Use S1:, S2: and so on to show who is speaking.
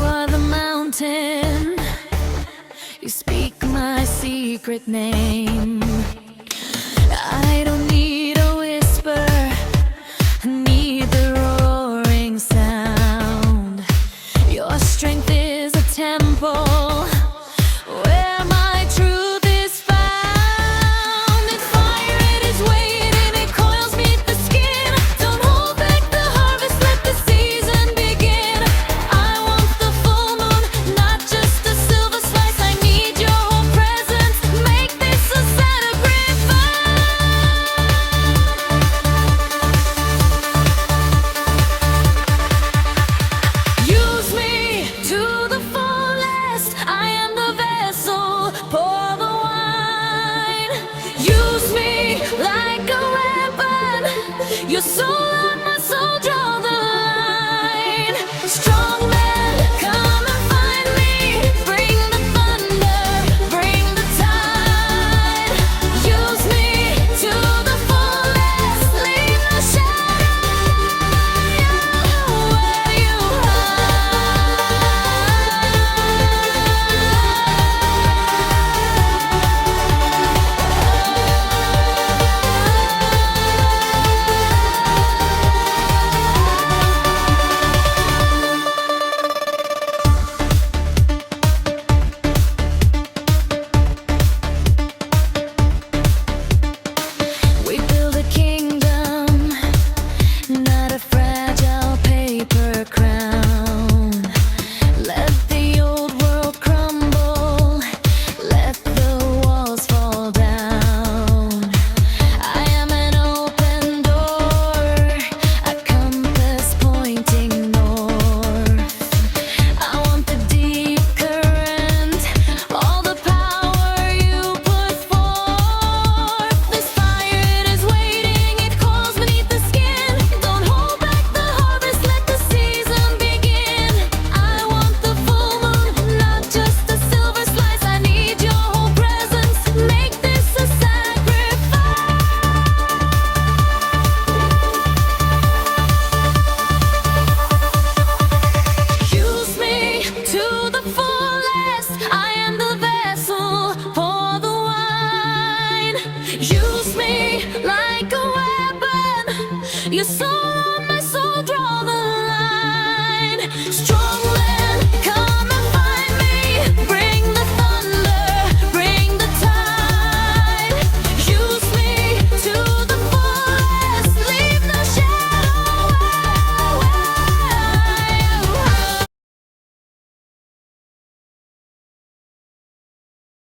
S1: are the mountain, you speak my secret name. I don't need a whisper, I need the roaring sound. Your strength is a temple where my truth is found. It's fire, it is waiting, it coils beneath the skin. Don't hold back the harvest, let the season begin. I want the full moon, not just a silver slice. I need your whole presence, make this a sacrifice. Use me to the fullest, I am the vessel, pour the wine. Use me like a weapon, your soul on my soul, draw the line. Strong men, come and find me, bring the thunder, bring the tide. Use me to the fullest, leave no shadow where you We build a kingdom, not a fragile paper crown. Let the old world crumble, let the walls fall down. I am an open door, a compass pointing north. I want the deep current, all the power you put forth. This fire, it is waiting, it calls beneath the skin. Don't hold back the harvest, let the season begin. I want the full moon, not just a silver slice. I need your whole presence, make this a sacrifice. Use me to the fullest, I am the vessel, pour the wine. Use me like a weapon, your soul